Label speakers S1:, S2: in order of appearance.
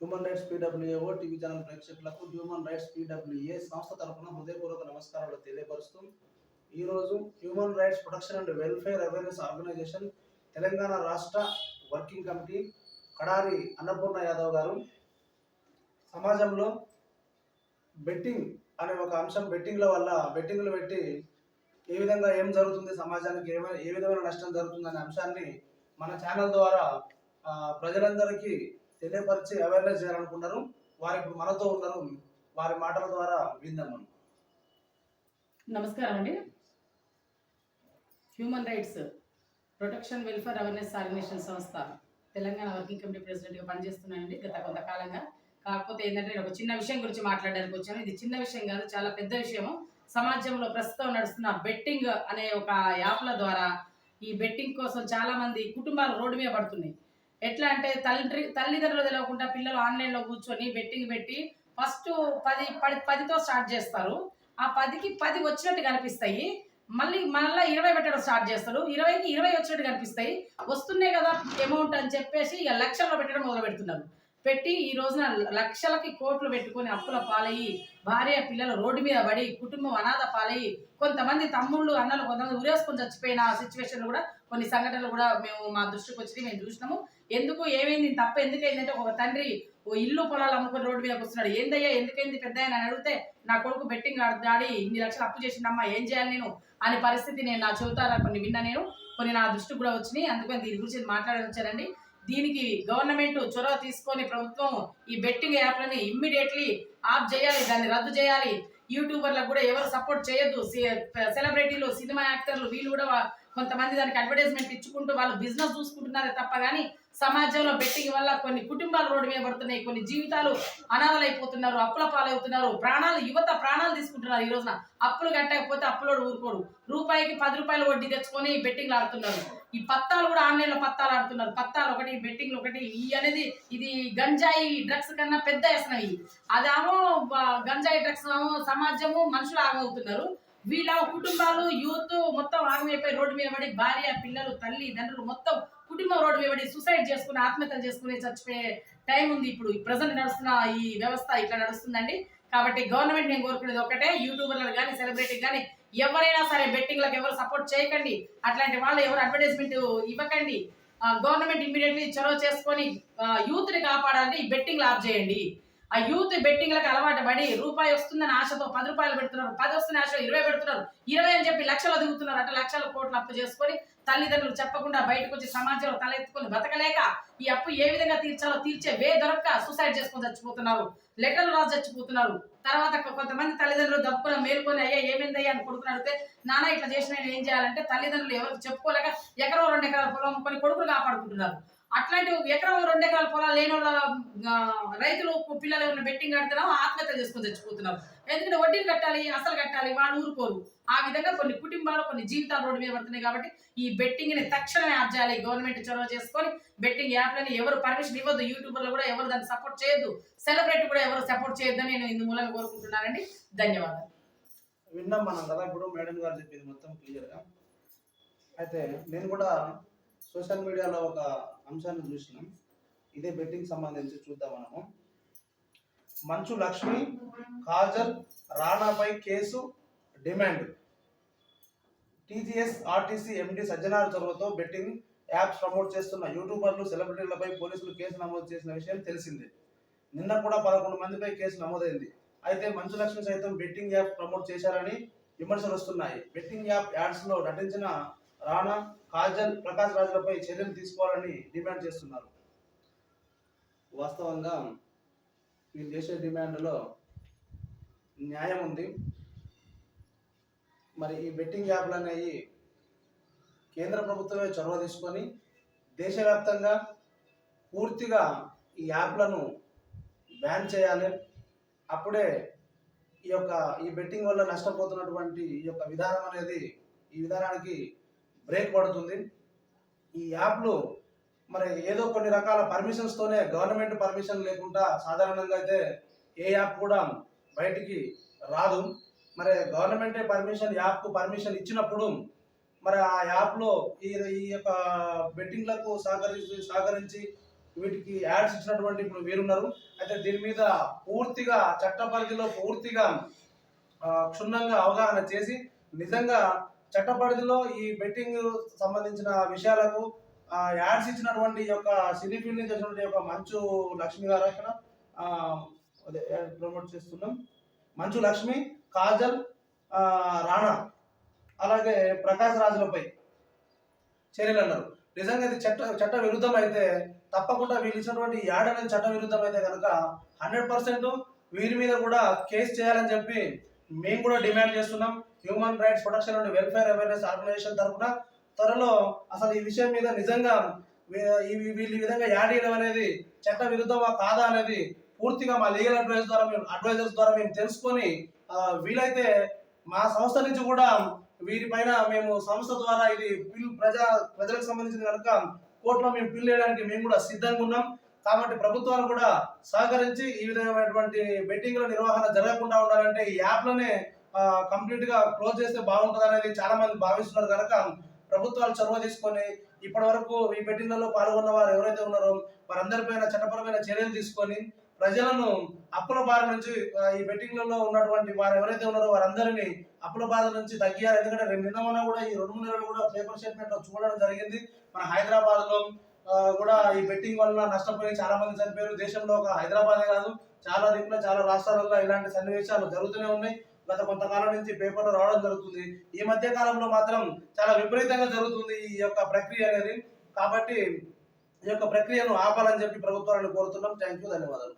S1: Human rights PWAO TV channel ప్రేక్షకులకు human rights PWA సంస్థ తరఫున హృదయపూర్వక నమస్కారాలు తెలియపరుస్తూ ఈరోజు human rights protection and welfare awareness organisation Telangana రాష్ట్ర వర్కింగ్ కమిటీ కడారి అన్నపూర్ణ యాదవ్ గారు సమాజంలో బెట్టింగ్ అనే ఒక అంశం, బెట్టింగ్ల వల్ల బెట్టింగ్లు పెట్టి ఏ విధంగా ఏం జరుగుతుంది, సమాజానికి ఏ విధమైన నష్టం జరుగుతుంది అనే అంశాన్ని మన ఛానల్ ద్వారా ప్రజలందరికీ తెలియపరిచి అవేర్నెస్ చేయాలనుకున్నారు. వారు ఇప్పుడు మనతో ఉన్నారు. వారి మాటల ద్వారా విందాం మనం.
S2: నమస్కారం అండి. Human rights protection welfare awareness organisation సంస్థ తెలంగాణ వర్కింగ్ కమిటీ ప్రెసిడెంట్గా పనిచేస్తున్నానండి గత కొంతకాలంగా. కాకపోతే ఏంటంటే నేను ఒక చిన్న విషయం గురించి మాట్లాడడానికి వచ్చాను. ఇది చిన్న విషయం కాదు, చాలా పెద్ద విషయము. సమాజంలో ప్రస్తుతం నడుస్తున్న బెట్టింగ్ అనే ఒక యాప్ల ద్వారా ఈ బెట్టింగ్ కోసం చాలా మంది కుటుంబాలు రోడ్డు మీద పడుతున్నాయి. ఎట్లా అంటే తల్లిదండ్రులు తెలియకుండా పిల్లలు ఆన్లైన్లో కూర్చొని బెట్టింగ్ పెట్టి ఫస్ట్ 10తో స్టార్ట్ చేస్తారు. ఆ 10కి 10 వచ్చినట్టు కనిపిస్తాయి. మళ్ళీ 20 పెట్టడం స్టార్ట్ చేస్తారు. 20కి 20 వచ్చినట్టు కనిపిస్తాయి. వస్తున్నాయి కదా అమౌంట్ అని చెప్పేసి ఇక లక్షల్లో పెట్టడం మొదలు పెడుతున్నారు. పెట్టి ఈ రోజున లక్షలకి కోట్లు పెట్టుకొని అప్పుల పాలయ్యి భార్య పిల్లలు రోడ్డు మీద పడి కుటుంబం అనాథ పాలయ్యి కొంతమంది తమ్ముళ్ళు అన్నలు కొంతమంది ఉరేసుకొని చచ్చిపోయిన సిచ్యువేషన్లు కూడా కొన్ని సంఘటనలు కూడా మా దృష్టికి వచ్చి మేము చూసినాము. ఎందుకు ఏమైంది తప్ప ఎందుకైందంటే ఒక తండ్రి ఇల్లు పొలాలు అమ్ముకొని రోడ్డు మీదకి వస్తున్నాడు. ఏందయ్యా ఎందుకైంది పెద్ద అని అడిగితే నా కొడుకు బెట్టింగ్ ఆడి ఇన్ని లక్షలు అప్పు చేసిండమ్మా ఏం చేయాలి నేను అనే పరిస్థితి నేను నా చెబుతారా కొన్ని విన్నా, నేను కొన్ని నా దృష్టికి కూడా వచ్చినాయి. అందుకని దీని గురించి మాట్లాడవచ్చారండి. దీనికి గవర్నమెంట్ చొరవ తీసుకొని ప్రభుత్వం ఈ బెట్టింగ్ యాప్లని ఇమ్మీడియట్లీ ఆఫ్ చేయాలి, దాన్ని రద్దు చేయాలి. యూట్యూబర్లకు కూడా ఎవరు సపోర్ట్ చేయొద్దు. సెలబ్రిటీలు, సినిమా యాక్టర్లు వీళ్ళు కూడా కొంతమంది దానికి అడ్వర్టైజ్మెంట్ ఇచ్చుకుంటూ వాళ్ళు బిజినెస్ చూసుకుంటున్నారే తప్ప కానీ సమాజంలో బెట్టింగ్ వల్ల కొన్ని కుటుంబాలు రోడ్డు మీద పడుతున్నాయి, కొన్ని జీవితాలు అనాథలైపోతున్నారు, అప్పుల పాలవుతున్నారు, యువత ప్రాణాలు తీసుకుంటున్నారు. ఈ రోజున అప్పులు కట్టకపోతే అప్పులోడు ఊరుకోడు. రూపాయికి 10 రూపాయలు వడ్డీ తెచ్చుకొని బెట్టింగ్లు ఆడుతున్నారు. ఈ పత్తాలు కూడా ఆన్లైన్లో పత్తాలు ఆడుతున్నారు. పత్తాలు ఒకటి, బెట్టింగ్లు ఒకటి. అనేది ఇది గంజాయి డ్రగ్స్ కన్నా పెద్ద వ్యసనం. అదేమో గంజాయి డ్రగ్స్ సమాజము మనుషులు ఆగమవుతున్నారు. వీళ్ళ కుటుంబాలు యూత్ మొత్తం ఆగమైపోయి రోడ్డు మీద పడి భార్య పిల్లలు తల్లి తండ్రులు మొత్తం కుటుంబం రోడ్డు మీద పడి సూసైడ్ చేసుకుని ఆత్మహత్యలు చేసుకుని చచ్చిపోయే టైం ఉంది. ఇప్పుడు ప్రజెంట్ నడుస్తున్న ఈ వ్యవస్థ ఇట్లా నడుస్తుందండి. కాబట్టి గవర్నమెంట్ నేను కోరుకునేది ఒకటే, యూట్యూబర్లకు కానీ సెలబ్రిటీకి కానీ ఎవరైనా సరే బెట్టింగ్లకు ఎవరు సపోర్ట్ చేయకండి. అట్లాంటి వాళ్ళు ఎవరు అడ్వర్టైజ్మెంట్ ఇవ్వకండి. గవర్నమెంట్ ఇమ్మీడియట్లీ చొరవ చేసుకొని యూత్ని కాపాడాలంటే ఈ బెట్టింగ్లు ఆఫ్ చేయండి. ఆ యూత్ బెట్టింగ్లకు అలవాటు పడి రూపాయి వస్తుందని ఆశతో 10 రూపాయలు పెడుతున్నారు, 10 వస్తున్న ఆశ 20 పెడుతున్నారు, 20 అని చెప్పి లక్షలు దిగుతున్నారు. అట్లా లక్షల కోట్లు అప్పు చేసుకొని తల్లిదండ్రులు చెప్పకుండా బయటకు వచ్చి సమాజంలో తలెత్తుకొని బతకలేక ఈ అప్పు ఏ విధంగా తీర్చాలో తీర్చే దొరక్క సూసైడ్ చేసుకొని చచ్చిపోతున్నారు, లెటర్లు రాసి చచ్చిపోతున్నారు. తర్వాత కొంతమంది తల్లిదండ్రులు దప్పున మేలుకొని అయ్యా ఏమైందయ్యా అని కొడుకుని అడిగితే నాన్న ఇట్లా చేసిన ఏం చేయాలంటే తల్లిదండ్రులు ఎవరికి చెప్పుకోలేక ఎకరం 2 ఎకరాల పొలం కొని కొడుకులు కాపాడుకుంటున్నారు. అట్లాంటి ఎకరం 2 ఎకరాల పొలాలు లేని వాళ్ళ రైతులు పిల్లలు ఏమైనా బెట్టింగ్ ఆడుతున్నారో ఆత్మహత్య చేసుకొని చచ్చిపోతున్నారు. ఎందుకంటే వడ్డీలు కట్టాలి, అసలు కట్టాలి, వాళ్ళు ఊరుకోరు. ఆ విధంగా కొన్ని కుటుంబాలు కొన్ని జీవితాలు రోడ్డు మీద పడుతున్నాయి. కాబట్టి ఈ బెట్టింగ్ని తక్షణమే ఆప్ చేయాలి. గవర్నమెంట్ చొరవ చేసుకొని బెట్టింగ్ యాప్లని ఎవరు పర్మిషన్ ఇవ్వద్దు. యూట్యూబర్లు కూడా ఎవరు దాన్ని సపోర్ట్ చేయొద్దు. సెలబ్రిటీ కూడా ఎవరు సపోర్ట్ చేయొద్దని నేను ఇందు మూలంగా కోరుకుంటున్నానండి. ధన్యవాదాలు.
S1: విన్నాం మనం కదా, ఇప్పుడు మేడం గారు చెప్పింది మొత్తం క్లియర్గా. అయితే నేను కూడా సోషల్ మీడియాలో ఒక అంశాన్ని చూసినాం, ఇదే బెట్టింగ్ సంబంధించి చూద్దాం మనము. మంచు లక్ష్మి, కాజల్, రాణాపై కేసు demand. TGS RTC MD Sajjanar చొరవతో బెట్టింగ్ యాప్స్ ప్రమోట్ చేస్తున్న యూట్యూబర్లు, సెలబ్రిటీలపై పోలీసులు కేసు నమోదు చేసిన విషయం తెలిసిందే. నిన్న కూడా 11 మందిపై కేసు నమోదైంది. అయితే మంచు లక్ష్మి సైతం బెట్టింగ్ యాప్ ప్రమోట్ చేశారని విమర్శలు వస్తున్నాయి. బెట్టింగ్ యాప్ యాడ్స్లో నటించిన రాణా, కాజల్, ప్రకాష్ రాజులపై చర్యలు తీసుకోవాలని డిమాండ్ చేస్తున్నారు. వాస్తవంగా వీళ్ళు చేసే డిమాండ్లో న్యాయం ఉంది. మరి ఈ బెట్టింగ్ యాప్లు అనేవి కేంద్ర ప్రభుత్వమే చొరవ తీసుకొని దేశవ్యాప్తంగా పూర్తిగా ఈ యాప్లను బ్యాన్ చేయాలి. అప్పుడే ఈ బెట్టింగ్ వల్ల నష్టపోతున్నటువంటి ఈ విధానానికి బ్రేక్ పడుతుంది. ఈ యాప్లు మరి ఏదో కొన్ని రకాల పర్మిషన్స్తోనే, గవర్నమెంట్ పర్మిషన్ లేకుండా సాధారణంగా అయితే ఏ యాప్ కూడా బయటికి రాదు. మరి గవర్నమెంటే యాప్కు పర్మిషన్ ఇచ్చినప్పుడు మరి ఆ యాప్లో ఈ యొక్క బెట్టింగ్లకు సహకరించి వీటికి యాడ్స్ ఇచ్చినటువంటి ఇప్పుడు వీరున్నారు. అయితే దీని మీద పూర్తిగా చట్ట పరిధిలో పూర్తిగా క్షుణ్ణంగా అవగాహన చేసి నిజంగా చట్ట పరిధిలో ఈ బెట్టింగ్ సంబంధించిన విషయాలకు యాడ్స్ ఇచ్చినటువంటి యొక్క సినీ ఫీల్డ్ నుంచి వచ్చినటువంటి యొక్క మంచు లక్ష్మి గారు ఇక్కడ అదే ప్రమోట్ చేస్తున్నాం. మంచు లక్ష్మి, కాజల్, రాణా అలాగే ప్రకాష్ రాజులపై చర్యలు అన్నారు. నిజంగా ఇది చట్ట విరుద్ధం అయితే తప్పకుండా వీళ్ళు ఇచ్చినటువంటి యాడ్ అనేది చట్ట విరుద్ధం అయితే కనుక 100% వీరి మీద కూడా కేసు చేయాలని చెప్పి మేము కూడా డిమాండ్ చేస్తున్నాం. Human rights protection and welfare awareness organisation తరఫున త్వరలో అసలు ఈ విషయం మీద నిజంగా వీళ్ళు ఈ విధంగా యాడ్ చేయడం అనేది చట్ట విరుద్ధమా కాదా అనేది పూర్తిగా మా లీగల్ అడ్వైజర్స్ ద్వారా మేము తెలుసుకొని వీలైతే మా సంస్థ నుంచి కూడా వీరిపైన మేము సంస్థ ద్వారా ఇది ప్రజలకు సంబంధించిన కనుక కోర్టులో మేము పిల్ వేయడానికి మేము కూడా సిద్ధంగా ఉన్నాం. కాబట్టి ప్రభుత్వాలు కూడా సహకరించి ఈ విధమైనటువంటి బెట్టింగ్ల నిర్వహణ జరగకుండా ఉండాలంటే ఈ యాప్లనే కంప్లీట్ గా క్లోజ్ చేస్తే బాగుంటుంది అనేది చాలా మంది భావిస్తున్నారు. కనుక ప్రభుత్వాలు చొరవ తీసుకొని ఇప్పటి వరకు ఈ బెట్టింగ్లలో పాల్గొన్న వారు ఎవరైతే ఉన్నారో వారందరిపైన చట్టపరమైన చర్యలు తీసుకొని ప్రజలను అప్పుల బాధ నుంచి ఈ బెట్టింగ్లలో ఉన్నటువంటి వారు ఎవరైతే ఉన్నారో వారందరినీ అప్పుల బాధ నుంచి తగ్గియాలి. ఎందుకంటే నిన్న కూడా ఈ 2-3 నెలలు కూడా పేపర్ స్టేట్మెంట్ లో చూడడం జరిగింది. మన హైదరాబాద్ లో కూడా ఈ బెట్టింగ్ వల్ల నష్టపోయి చాలా మంది చనిపోయారు. దేశంలో ఒక హైదరాబాదే కాదు చాలా దిక్కులో చాలా రాష్ట్రాలలో ఇలాంటి సన్నివేశాలు జరుగుతూనే ఉన్నాయి. గత కొంతకాలం నుంచి పేపర్లో రావడం జరుగుతుంది. ఈ మధ్య కాలంలో మాత్రం చాలా విపరీతంగా జరుగుతుంది ఈ యొక్క ప్రక్రియ అనేది. కాబట్టి ఈ యొక్క ప్రక్రియను ఆపాలని చెప్పి ప్రభుత్వాలను కోరుతున్నాం. థ్యాంక్ యూ, ధన్యవాదాలు.